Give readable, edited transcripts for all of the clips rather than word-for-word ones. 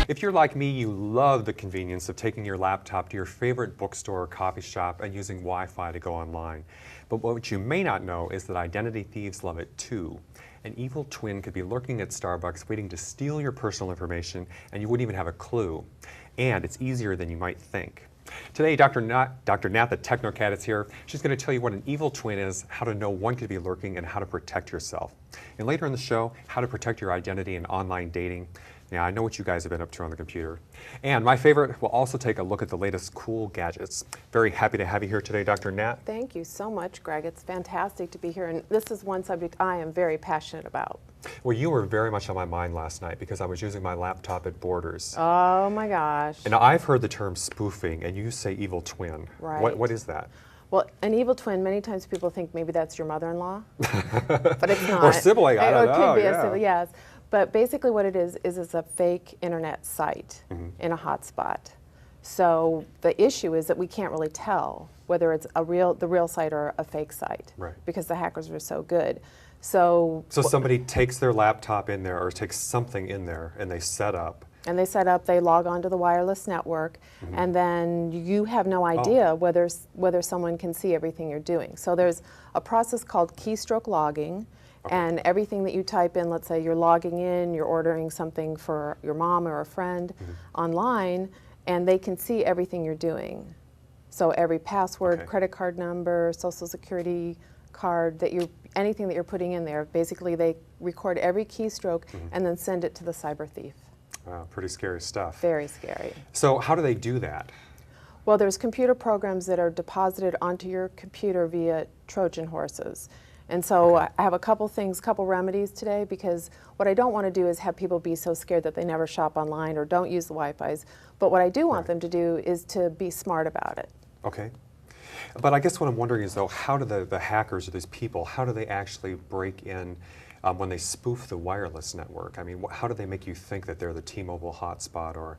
If you're like me, you love the convenience of taking your laptop to your favorite bookstore or coffee shop and using Wi-Fi to go online. But what you may not know is that identity thieves love it too. An evil twin could be lurking at Starbucks waiting to steal your personal information, and you wouldn't even have a clue. And it's easier than you might think. Today, Dr. Nat, the Techno Cat, is here. She's going to tell you what an evil twin is, how to know one could be lurking, and how to protect yourself. And later in the show, how to protect your identity in online dating. Yeah, I know what you guys have been up to on the computer. And my favorite, we'll also take a look at the latest cool gadgets. Very happy to have you here today, Dr. Nat. Thank you so much, Greg. It's fantastic to be here, and this is one subject I am very passionate about. Well, you were very much on my mind last night because I was using my laptop at Borders. Oh my gosh. And I've heard the term spoofing, and you say evil twin. Right. What is that? Well, an evil twin, many times people think maybe that's your mother-in-law, but it's not. Or sibling, I don't know. It could be yeah. a sibling, yes. But basically what it is it's a fake internet site in a hotspot. So the issue is that we can't really tell whether it's the real site or a fake site, right, because the hackers are so good. So somebody takes their laptop in there or takes something in there and they set up. And they log onto the wireless network, and then you have no idea whether someone can see everything you're doing. So there's a process called keystroke logging. And everything that you type in, let's say you're logging in, you're ordering something for your mom or a friend online, and they can see everything you're doing. So every password, credit card number, social security card, anything that you're putting in there, basically they record every keystroke and then send it to the cyber thief. Wow, pretty scary stuff. Very scary. So how do they do that? Well, there's computer programs that are deposited onto your computer via Trojan horses. And so I have a couple remedies today, because what I don't want to do is have people be so scared that they never shop online or don't use the Wi-Fis. But what I do want them to do is to be smart about it. Okay. But I guess what I'm wondering is, though, how do the hackers or these people, how do they actually break in when they spoof the wireless network? I mean, how do they make you think that they're the T-Mobile hotspot or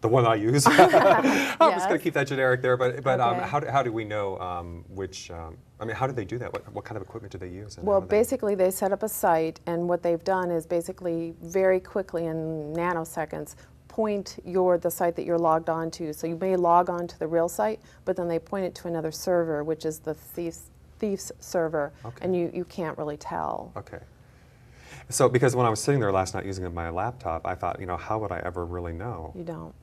the one I use? I'm just going to keep that generic there. But how do we know which? I mean, how do they do that? What kind of equipment do they use? Well, basically, they set up a site, and what they've done is basically very quickly in nanoseconds point the site that you're logged on to. So you may log on to the real site, but then they point it to another server, which is the thief's server, and you can't really tell. Okay. So, because when I was sitting there last night using my laptop, I thought, how would I ever really know? You don't.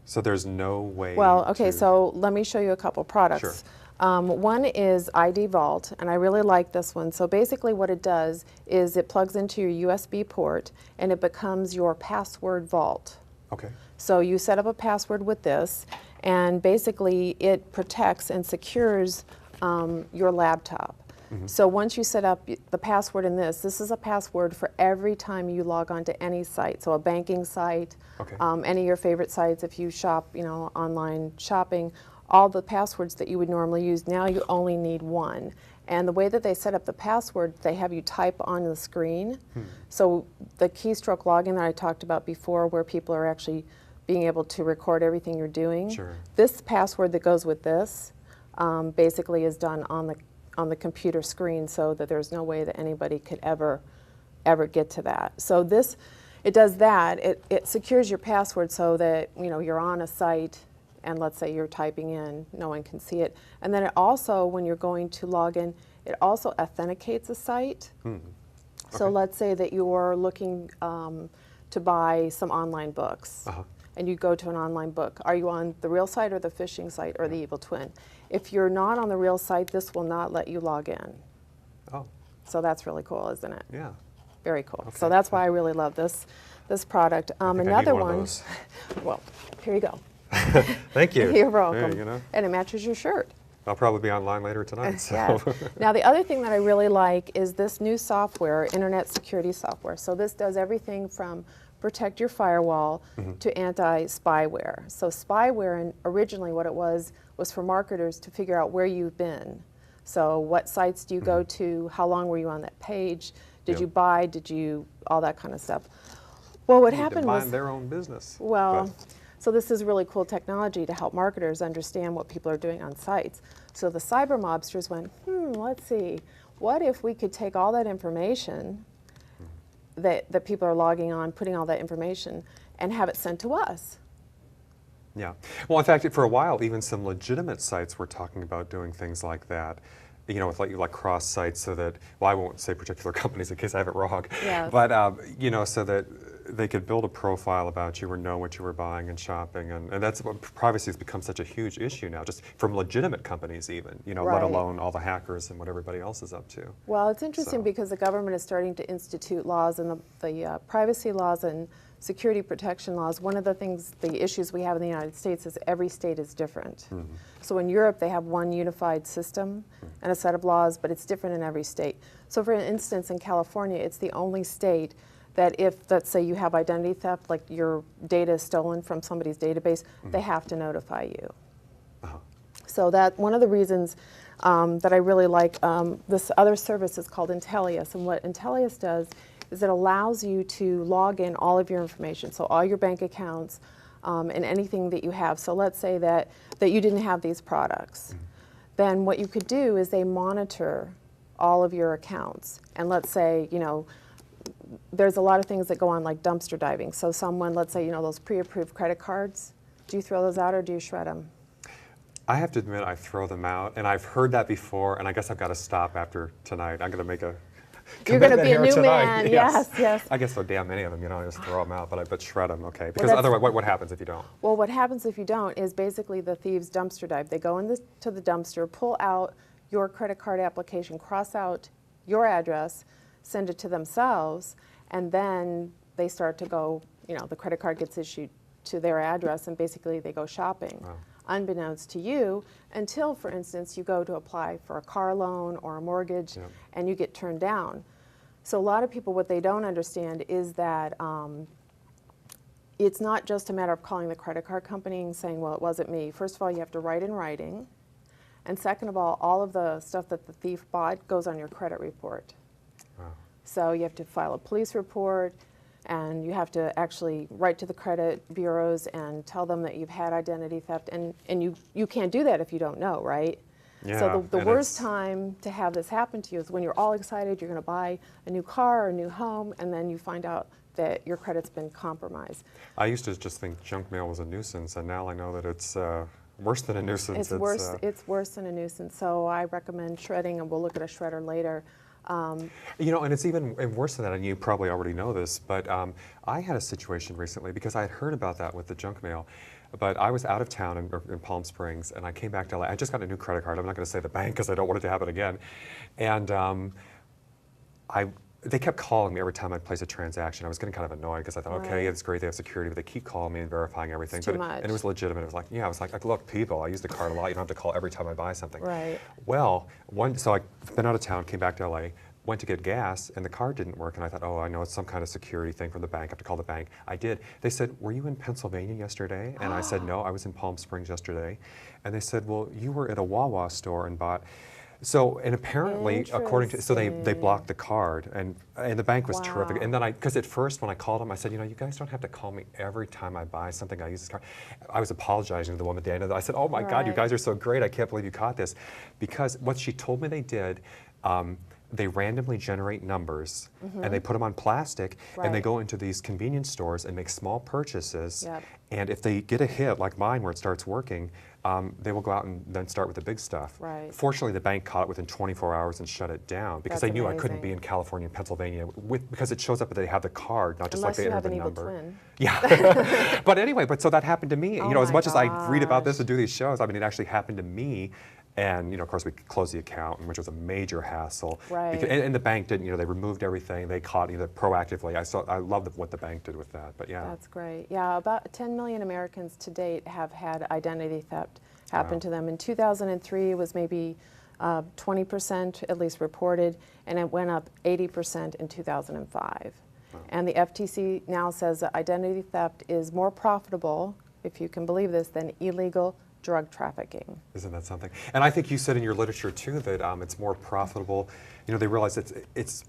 So there's no way. Well, okay, so let me show you a couple products. Sure. One is ID Vault, and I really like this one. So basically what it does is it plugs into your USB port, and it becomes your password vault. Okay. So you set up a password with this, and basically it protects and secures your laptop. So once you set up the password in this is a password for every time you log on to any site. So a banking site, any of your favorite sites, if you shop, online shopping, all the passwords that you would normally use, now you only need one. And the way that they set up the password, they have you type on the screen. So the keystroke logging that I talked about before, where people are actually being able to record everything you're doing, this password that goes with this basically is done on the computer screen, so that there's no way that anybody could ever get to that. So it does that. It secures your password so that you're on a site, and let's say you're typing in, no one can see it. And then it also, when you're going to log in, it also authenticates a site. So let's say that you're looking to buy some online books, and you go to an online book. Are you on the real site or the phishing site or the evil twin? If you're not on the real site, this will not let you log in. Oh. So that's really cool, isn't it? Yeah. Very cool. So that's why I really love this product. Another one. Well, here you go. Thank you. You're welcome. And it matches your shirt. I'll probably be online later tonight. So. Yes. Now the other thing that I really like is this new software, internet security software. So this does everything from protect your firewall to anti-spyware. So spyware, and originally what it was for marketers to figure out where you've been. So what sites do you go to? How long were you on that page? Did you buy? All that kind of stuff. Well, what happened was, mind their own business. Well, so this is really cool technology to help marketers understand what people are doing on sites. So the cyber mobsters went, let's see, what if we could take all that information that people are logging on, putting all that information, and have it sent to us. Yeah. Well, in fact, for a while, even some legitimate sites were talking about doing things like that. You know, with like cross sites, so that, well, I won't say particular companies in case I have it wrong, Yes. but you know, so that they could build a profile about you or know what you were buying and shopping, and that's what privacy has become such a huge issue now, just from legitimate companies even, you know, let Right. alone all the hackers and what everybody else is up to. Well, it's interesting So. because the government is starting to institute laws, and the privacy laws and security protection laws. One of the things, the issues we have in the United States is every state is different. So in Europe, they have one unified system and a set of laws, but it's different in every state. So for instance, in California, it's the only state that if, let's say, you have identity theft, like your data is stolen from somebody's database, they have to notify you. So that one of the reasons that I really like this other service is called Intellius, and what Intellius does is it allows you to log in all of your information, so all your bank accounts and anything that you have. So let's say that you didn't have these products. Then what you could do is they monitor all of your accounts, and let's say, you know, there's a lot of things that go on like dumpster diving. So someone, let's say, you know, those pre-approved credit cards, do you throw those out or do you shred them? I have to admit, I throw them out, and I've heard that before, and I guess I've got to stop after tonight. I'm going to make a You're going to be a new tonight. man, yes, yes. I guess so damn many of them, you know, I just throw them out, but shred them, okay. Because otherwise, what happens if you don't? Well, what happens if you don't is basically the thieves dumpster dive. They go to the dumpster, pull out your credit card application, cross out your address, send it to themselves, and then they start to go, you know, the credit card gets issued to their address, and basically they go shopping. Wow. Unbeknownst to you, until, for instance, you go to apply for a car loan or a mortgage, and you get turned down. So a lot of people, what they don't understand is that it's not just a matter of calling the credit card company and saying, well, it wasn't me. First of all, you have to write in writing. And second of all of the stuff that the thief bought goes on your credit report. Wow. So you have to file a police report, and you have to actually write to the credit bureaus and tell them that you've had identity theft, and you can't do that if you don't know, right? Yeah, so the and worst time to have this happen to you is when you're all excited, you're going to buy a new car or a new home, and then you find out that your credit's been compromised. I used to just think junk mail was a nuisance, and now I know that it's worse than a nuisance. It's worse than a nuisance, so I recommend shredding, and we'll look at a shredder later. You know, and it's even worse than that, and you probably already know this, but I had a situation recently because I had heard about that with the junk mail, but I was out of town in Palm Springs, and I came back to LA. I just got a new credit card. I'm not going to say the bank because I don't want it to happen again. And they kept calling me every time I'd place a transaction. I was getting kind of annoyed because I thought, okay, it's great, they have security, but they keep calling me and verifying everything. It's too much. And it was legitimate. It was like, yeah, I was like, look, people, I use the card a lot. You don't have to call every time I buy something. Right. Well, so I've been out of town, came back to LA, went to get gas, and the card didn't work, and I thought, oh, I know it's some kind of security thing from the bank. I have to call the bank. I did. They said, were you in Pennsylvania yesterday? And I said, no, I was in Palm Springs yesterday. And they said, well, you were at a Wawa store and bought. So, and apparently, according to, so they blocked the card, and the bank was terrific. And then because at first when I called them, I said, you know, you guys don't have to call me every time I buy something, I use this card. I was apologizing to the woman at the end of it. I said, oh my God, you guys are so great, I can't believe you caught this. Because what she told me they did, they randomly generate numbers, and they put them on plastic, and they go into these convenience stores and make small purchases. And if they get a hit, like mine, where it starts working, they will go out and then start with the big stuff. Fortunately, the bank caught it within 24 hours and shut it down, because they knew I couldn't be in California and Pennsylvania, because it shows up that they have the card, not just like they entered the number. Twin. Yeah. But anyway, so that happened to me. You know, as much as I read about this and do these shows, I mean, it actually happened to me. And, you know, of course, we closed the account, which was a major hassle. And the bank didn't, you know, they removed everything. They caught either proactively. I love what the bank did with that, but yeah. That's great. Yeah, about 10 million Americans to date have had identity theft happen to them. In 2003, it was maybe 20% at least reported, and it went up 80% in 2005. And the FTC now says that identity theft is more profitable, if you can believe this, than illegal drug trafficking. Isn't that something? And I think you said in your literature too that it's more profitable. You know, they realize it's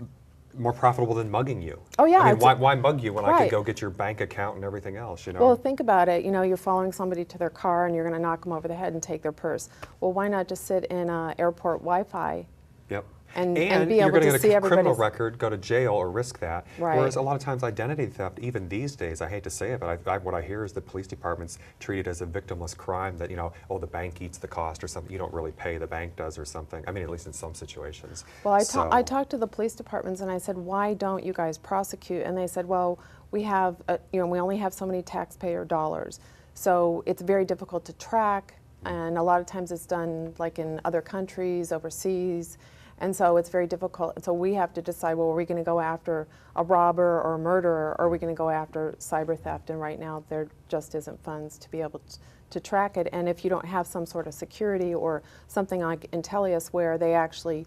more profitable than mugging you. Oh yeah. I mean, why mug you when I could go get your bank account and everything else? You know. Well, think about it. You know, you're following somebody to their car and you're going to knock them over the head and take their purse. Well, why not just sit in airport Wi-Fi? Yep. and be you're able going to to see get a criminal everybody's. record, go to jail, or risk that. Right. Whereas a lot of times identity theft, even these days, I hate to say it, but what I hear is the police departments treat it as a victimless crime that, oh, the bank eats the cost or something. You don't really pay, the bank does or something. I mean, at least in some situations. Well, I talked to the police departments and I said, why don't you guys prosecute? And they said, well, we have, we only have so many taxpayer dollars. So it's very difficult to track, and a lot of times it's done like in other countries, overseas, and so it's very difficult. And so we have to decide, well, are we going to go after a robber or a murderer, or are we going to go after cyber theft? And right now there just isn't funds to be able to track it. And if you don't have some sort of security or something like Intellius where they actually,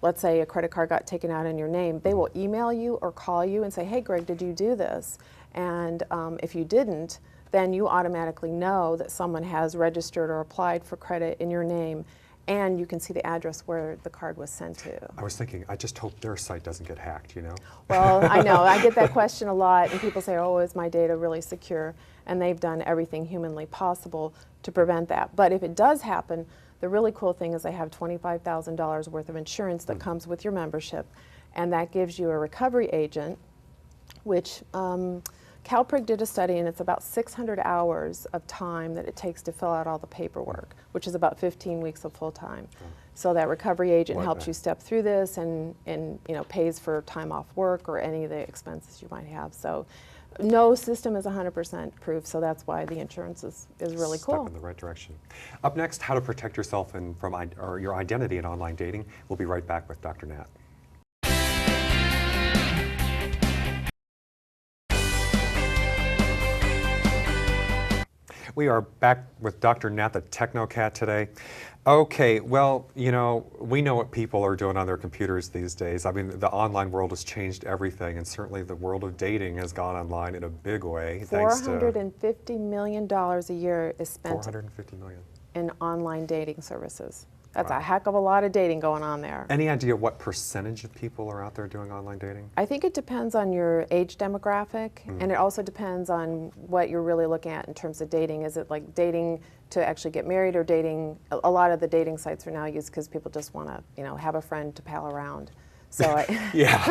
let's say a credit card got taken out in your name, they will email you or call you and say, hey Greg, did you do this? And if you didn't, then you automatically know that someone has registered or applied for credit in your name, and you can see the address where the card was sent to. I was thinking, I just hope their site doesn't get hacked, Well, I know, I get that question a lot, and people say, oh, is my data really secure? And they've done everything humanly possible to prevent that. But if it does happen, the really cool thing is they have $25,000 worth of insurance that comes with your membership, and that gives you a recovery agent, which CalPERG did a study, and it's about 600 hours of time that it takes to fill out all the paperwork, which is about 15 weeks of full time. So that recovery agent helps you step through this and pays for time off work or any of the expenses you might have. So no system is 100% proof, so that's why the insurance is really cool. Step in the right direction. Up next, how to protect yourself from your identity in online dating. We'll be right back with Dr. Nat. We are back with Dr. Nat, the Techno Cat, today. Okay, well, we know what people are doing on their computers these days. I mean, the online world has changed everything, and certainly the world of dating has gone online in a big way. $450 million a year is spent $450 million. in online dating services. That's a heck of a lot of dating going on there. Any idea what percentage of people are out there doing online dating? I think it depends on your age demographic, and it also depends on what you're really looking at in terms of dating. Is it like dating to actually get married, or dating? A lot of the dating sites are now used because people just want to, have a friend to pal around. So yeah,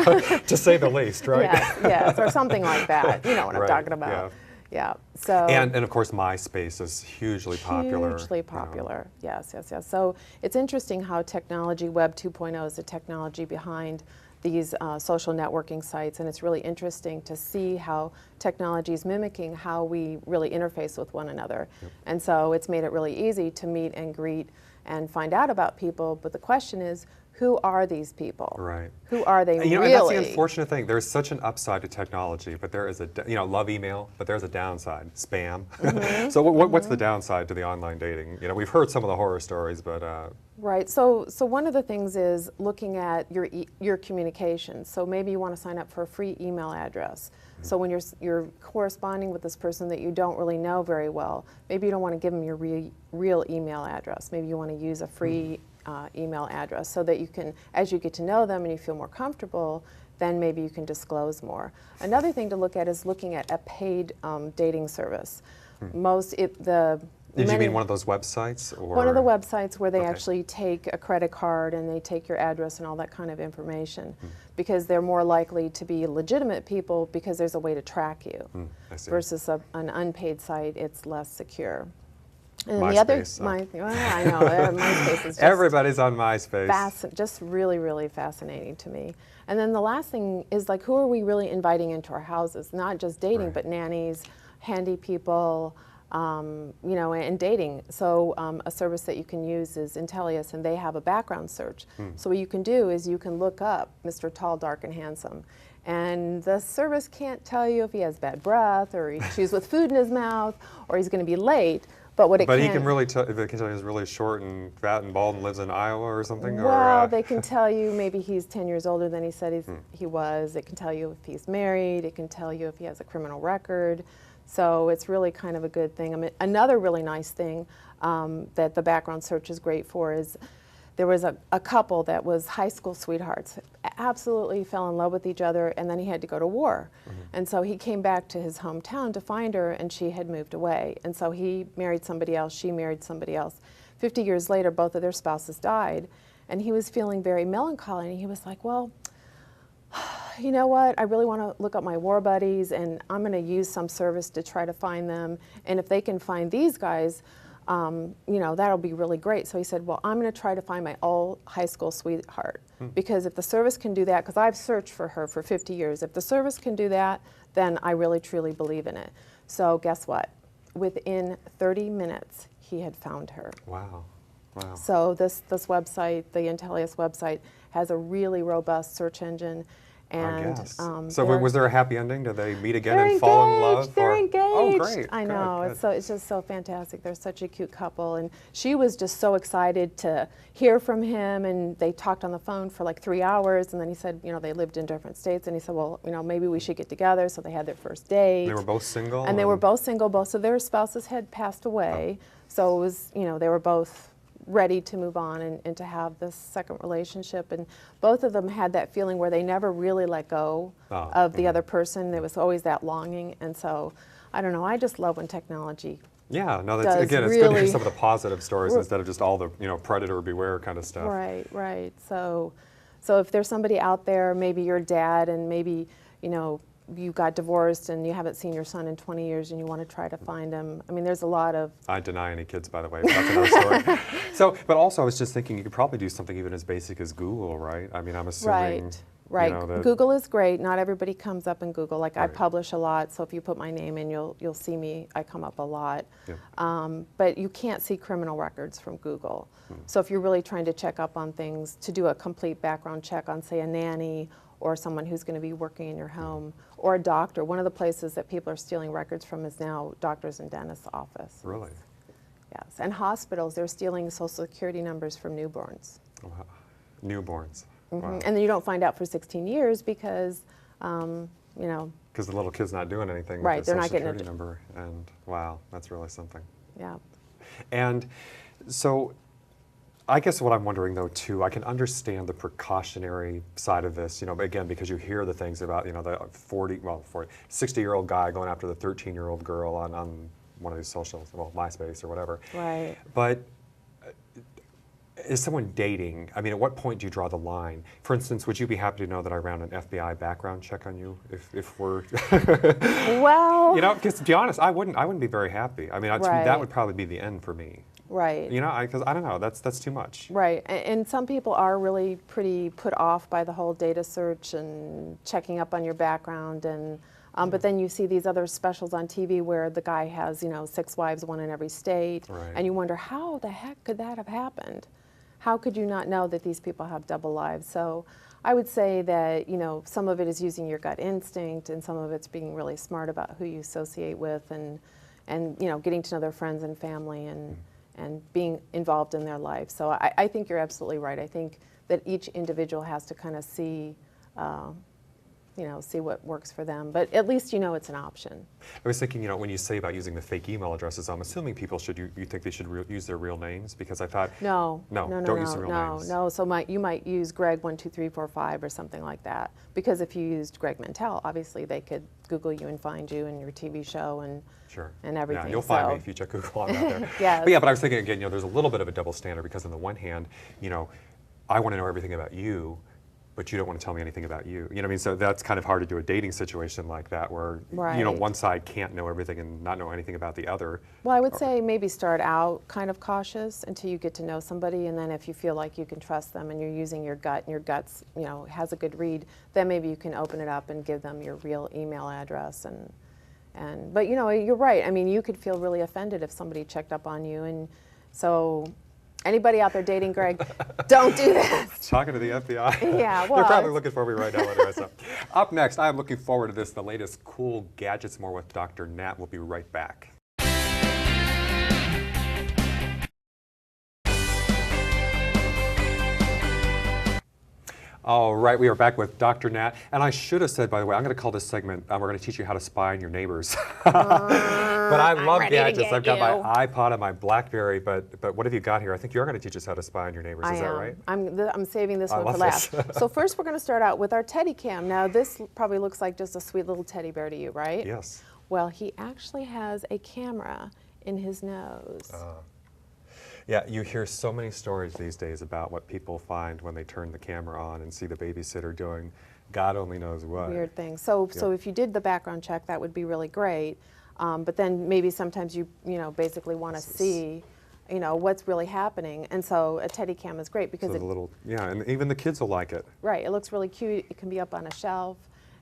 to say the least, right? Yes, or something like that. You know what I'm talking about. Yeah. So and of course MySpace is hugely popular. Hugely popular. Yes. So it's interesting how technology, Web 2.0, is the technology behind these social networking sites, and it's really interesting to see how technology is mimicking how we really interface with one another. And so it's made it really easy to meet and greet and find out about people, but the question is, who are these people? Right. Who are they really? And that's the unfortunate thing. There's such an upside to technology, but there is love email, but there's a downside, spam. So what's the downside to the online dating? We've heard some of the horror stories, but right. So one of the things is looking at your communication. So maybe you want to sign up for a free email address. So when you're corresponding with this person that you don't really know very well, maybe you don't want to give them your real email address. Maybe you want to use a free email address, so that you can, as you get to know them and you feel more comfortable, then maybe you can disclose more. Another thing to look at is looking at a paid dating service. Did you mean one of those websites? Or? One of the websites where they actually take a credit card and they take your address and all that kind of information, because they're more likely to be legitimate people because there's a way to track you. Versus an unpaid site, it's less secure. And MySpace. I know, MySpace is just everybody's on MySpace. Just really, really fascinating to me. And then the last thing is, like, who are we really inviting into our houses? Not just dating, but nannies, handy people, and dating. So a service that you can use is Intellius, and they have a background search. So what you can do is you can look up Mr. Tall, Dark, and Handsome. And the service can't tell you if he has bad breath, or he chews with food in his mouth, or he's going to be late. But he can really tell if they can tell you he's really short and fat and bald and lives in Iowa or something. Well, they can tell you maybe he's 10 years older than he said he was. It can tell you if he's married. It can tell you if he has a criminal record. So it's really kind of a good thing. I mean, another really nice thing that the background search is great for is there was a couple that was high school sweethearts, absolutely fell in love with each other, and then he had to go to war. And so he came back to his hometown to find her, and she had moved away. And so he married somebody else, she married somebody else. 50 years later, both of their spouses died. and he was feeling very melancholy, and he was like, well, you know what, I really want to look up my war buddies, and I'm going to use some service to try to find them, and if they can find these guys, you know, that'll be really great. So he said, well, I'm going to try to find my old high school sweetheart, because if the service can do that, because I've searched for her for 50 years, if the service can do that, then I really truly believe in it. So guess what? Within 30 minutes, he had found her. Wow. Wow. So this website, the Intellius website, has a really robust search engine. And I guess. So was there a happy ending? Did they meet again and fall in love? They're engaged. Oh, great. I know. Good. It's just so fantastic. They're such a cute couple, and she was just so excited to hear from him. And they talked on the phone for like 3 hours, and then he said, you know, they lived in different states, and he said, well, you know, maybe we should get together. So they had their first date. They were both single. And they were both single. Both of their spouses had passed away, so it was, you know, they were both ready to move on and to have this second relationship, and both of them had that feeling where they never really let go of the other person. There was always that longing, and so I don't know, I just love when technology yeah, no, that's, again, it's good to hear some of the positive stories instead of just all the, you know, predator beware kind of stuff. Right. So if there's somebody out there, maybe your dad, and maybe, you know, you got divorced and you haven't seen your son in 20 years and you want to try to find him. I mean, there's a lot of... I deny any kids, by the way, but that's another story. So, but also I was just thinking you could probably do something even as basic as Google, right? I mean, I'm assuming... Right. You know, that Google is great. Not everybody comes up in Google. Like, I Right. publish a lot, so if you put my name in, you'll see me. I come up a lot. Yeah. But you can't see criminal records from Google. So if you're really trying to check up on things, to do a complete background check on, say, a nanny or someone who's going to be working in your home, or a doctor. One of the places that people are stealing records from is now doctors and dentists' office. Really? Yes, and hospitals, they're stealing Social Security numbers from newborns. Wow. Newborns. Mm-hmm. Wow. And then you don't find out for 16 years because, you know. Because the little kid's not doing anything Right, with the they're Social not getting Security number, and wow, that's really something. Yeah. And so I guess what I'm wondering though too, I can understand the precautionary side of this, you know, again, because you hear the things about, you know, the 60-year-old guy going after the 13-year-old girl on one of these socials, well, MySpace or whatever. Right. But is someone dating? I mean, at what point do you draw the line? For instance, would you be happy to know that I ran an FBI background check on you if we're... Well... You know, because to be honest, I wouldn't be very happy. I mean, Right. that would probably be the end for me. Right. You know, because I don't know, that's too much. Right, and some people are really pretty put off by the whole data search and checking up on your background, and but then you see these other specials on TV where the guy has, you know, 6 wives, 1 in every state, Right. and you wonder, how the heck could that have happened? How could you not know that these people have double lives? So I would say that, you know, some of it is using your gut instinct, and some of it's being really smart about who you associate with, and you know, getting to know their friends and family, and being involved in their life. So I think you're absolutely right. I think that each individual has to kind of see, you know, see what works for them. But at least you know it's an option. I was thinking, you know, when you say about using the fake email addresses, I'm assuming people should, you think they should use their real names? Because I thought... No, don't use the real names. No, so you might use Greg12345 or something like that. Because if you used Greg Mantell, obviously they could Google you and find you and your TV show and Sure. and everything. Yeah, you'll find me if you check Google. I'm out there. Yes. But yeah, but I was thinking again, you know, there's a little bit of a double standard, because on the one hand, you know, I want to know everything about you, but you don't want to tell me anything about you. You know what I mean? So that's kind of hard to do a dating situation like that, where you know, Right. one side can't know everything and not know anything about the other. Well, I would say maybe start out kind of cautious until you get to know somebody, and then if you feel like you can trust them and you're using your gut, and your gut's, you know, has a good read, then maybe you can open it up and give them your real email address. But you know, you're right. I mean, you could feel really offended if somebody checked up on you, and so anybody out there dating Greg, don't do that. Talking to the FBI. Yeah, well, they're probably looking for me right now. Later, so. Up next, I'm looking forward to this, the latest cool gadgets, more with Dr. Nat. We'll be right back. All right, we are back with Dr. Nat, and I should have said, by the way, I'm going to call this segment, we're going to teach you how to spy on your neighbors. But I love gadgets. I've got my iPod and my BlackBerry, but what have you got here? I think you're going to teach us how to spy on your neighbors, is that right? I'm saving this one for love last. this. So first we're going to start out with our teddy cam. Now this probably looks like just a sweet little teddy bear to you, right? Well, he actually has a camera in his nose. Yeah, you hear so many stories these days about what people find when they turn the camera on and see the babysitter doing God only knows what. Weird things. So Yep. if you did the background check, that would be really great. But then maybe sometimes you basically want to see, what's really happening. And so a Teddy Cam is great because So the little, yeah, and even the kids will like it. right, it looks really cute. It can be up on a shelf,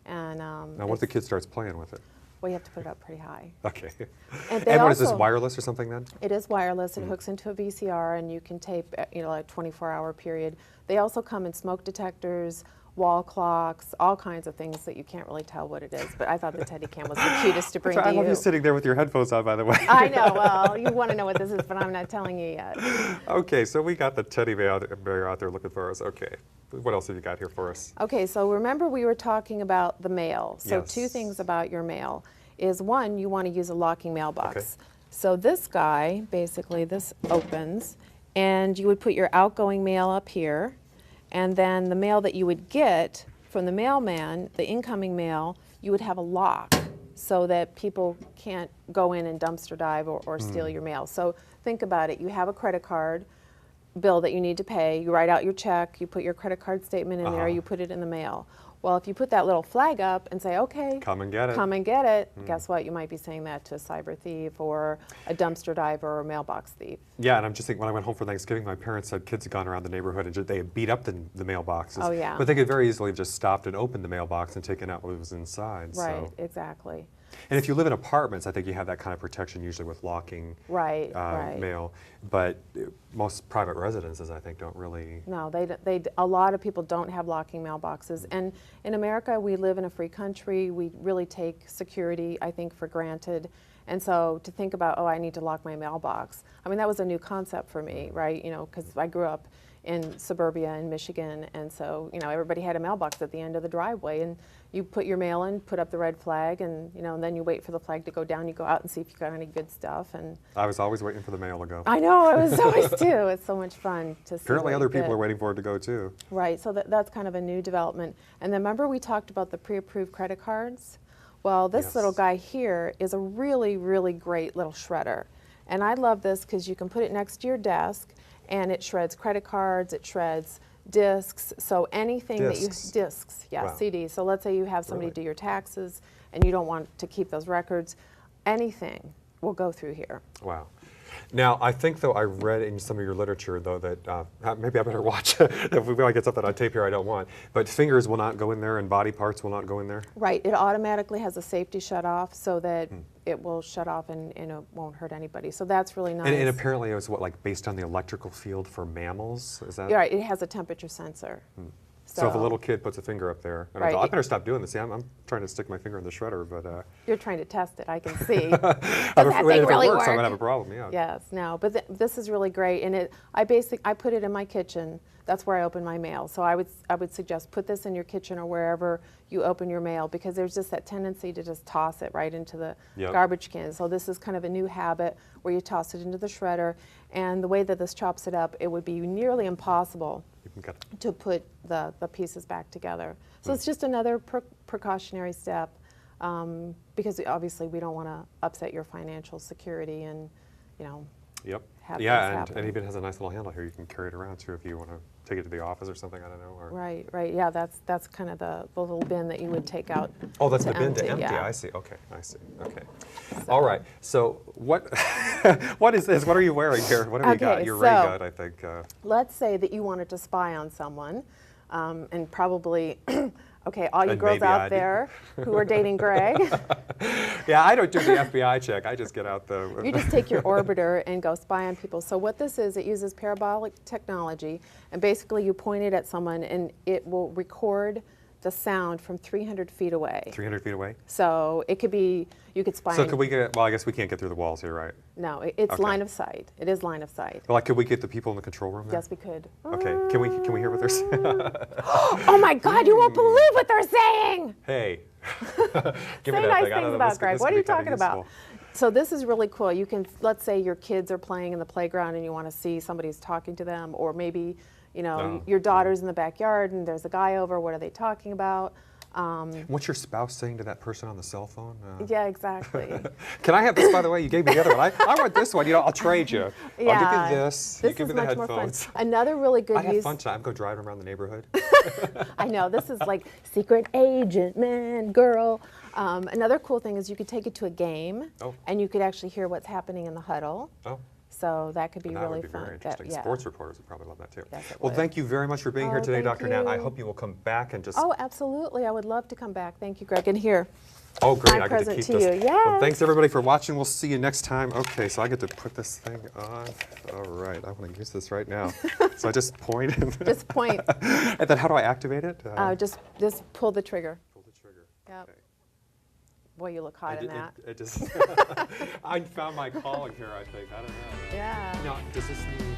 and Now, what if the kid starts playing with it? well, you have to put it up pretty high. Okay. And they And what is this, also- wireless or something then? It is wireless. It hooks into a VCR, and you can tape, a 24-hour period. They also come in smoke detectors, wall clocks, all kinds of things that you can't really tell what it is. But I thought the Teddy Cam was the cutest to bring to I love you. you sitting there with your headphones on, by the way. I know. Well, you want to know what this is, but I'm not telling you yet. Okay, so we got the teddy bear out there looking for us. Okay. What else have you got here for us? Okay, so remember we were talking about the mail. So Yes. two things about your mail is, one, you want to use a locking mailbox. Okay. So this guy, basically, this opens, and you would put your outgoing mail up here, and then the mail that you would get from the mailman, the incoming mail, you would have a lock so that people can't go in and dumpster dive or steal your mail. So think about it. You have a credit card bill that you need to pay. You write out your check. You put your credit card statement in there. You put it in the mail. Well, if you put that little flag up and say, okay, Come and get it. come and get it, guess what? You might be saying that to a cyber thief or a dumpster diver or a mailbox thief. Yeah, and I'm just thinking, when I went home for Thanksgiving, my parents said kids had gone around the neighborhood and they had beat up the mailboxes. Oh, yeah. But they could very easily have just stopped and opened the mailbox and taken out what was inside. Right, So. exactly. And if you live in apartments, I think you have that kind of protection usually with locking Right, right. mail. But most private residences, I think, don't really. No, a lot of people don't have locking mailboxes. And in America, we live in a free country. We really take security, I think, for granted. And so to think about, oh, I need to lock my mailbox, I mean, that was a new concept for me, right? Because I grew up in suburbia in Michigan, and so, everybody had a mailbox at the end of the driveway, and you put your mail in, put up the red flag, and, and then you wait for the flag to go down. You go out and see if you got any good stuff. And I was always waiting for the mail to go. I know, I was always too. It's so much fun to see. Apparently what other you people get. are waiting for it to go too. Right, so that's kind of a new development. And then remember we talked about the pre-approved credit cards? Well, this Yes. little guy here is a really, really great little shredder. And I love this because you can put it next to your desk, and it shreds credit cards, it shreds discs, so anything Discs? that you, discs, yeah, Wow. CDs. So let's say you have somebody Really? do your taxes and you don't want to keep those records, anything will go through here. Wow. Now, I think, though, I read in some of your literature, though, that maybe I better watch if we might get something on tape here I don't want, but fingers will not go in there and body parts will not go in there? Right, it automatically has a safety shut off so that it will shut off and it won't hurt anybody. So that's really nice. And apparently it was based on the electrical field for mammals? Is that? Yeah, right, it has a temperature sensor. So if a little kid puts a finger up there, and I Right. thought, I better stop doing this. See, I'm trying to stick my finger in the shredder, but You're trying to test it, I can see. if that it thing really works, I'm work? gonna have a problem. Yeah. Yes, no, but this is really great, and I put it in my kitchen. That's where I open my mail. So I would suggest put this in your kitchen or wherever you open your mail, because there's just that tendency to just toss it right into the Yep. garbage can. So this is kind of a new habit where you toss it into the shredder, and the way that this chops it up, it would be nearly impossible You can get to put the pieces back together. So it's just another precautionary step, because obviously we don't want to upset your financial security and, Yep. have Yeah, things and happen. it even has a nice little handle here. You can carry it around too if you want to take it to the office or something. I don't know. Or Right. Yeah, that's kind of the little bin that you would take out. Oh, that's the bin to empty. Yeah. I see. Okay, I see. Okay. All right. So what what is this? What are you wearing here? What have you got? Okay, Your ray so- gun, I think. Let's say that you wanted to spy on someone, and probably, okay, all you And girls maybe out I do. there who are dating Greg, Yeah, I don't do the FBI check. I just get out the. you just take your orbiter and go spy on people. So what this is, it uses parabolic technology, and basically you point it at someone and it will record the sound from 300 feet away. 300 feet away. So it could be, you could spy So on, could we get? Well, I guess we can't get through the walls here, right? no, it's Okay. line of sight. It is line of sight. Well, like, could we get the people in the control room there? Yes, we could. Okay. Can we hear what they're saying? Oh my God, you won't believe what they're saying! Hey. Give me Say that nice thing. I don't things know, about this could- Greg. this What could are you be kinda talking about? useful. So this is really cool. You can, let's say your kids are playing in the playground and you want to see somebody's talking to them, or maybe, No. your daughter's in the backyard and there's a guy over. What are they talking about? What's your spouse saying to that person on the cell phone? Yeah, exactly. Can I have this, by the way? You gave me the other one. I want this one. You know, I'll trade you. Yeah. I'll give you this. You This give is me the much more fun. headphones. Another really good I'd have use. fun time. Go driving around the neighborhood. I know, this is like secret agent, man, girl. Another cool thing is you could take it to a game, Oh. and you could actually hear what's happening in the huddle. Oh. So that could be That really would be fun. very interesting. Yeah. Sports reporters would probably love that too. Yes, it Well, would. thank you very much for being here Oh, today, thank Dr. Nat. I you. hope you will come back and just. Oh, absolutely. I would love to come back. Thank you, Greg. And here. Oh, great. My I get to present keep to this. you. Well, Yes. thanks everybody for watching. We'll see you next time. Okay, so I get to put this thing on. All right, I want to use this right now. So I just point. Just point. And then how do I activate it? Just pull the trigger. Pull the trigger. Yep. Okay. Boy, you look hot in that. It just. I found my calling here, I think. I don't know. Yeah. Now, does this need.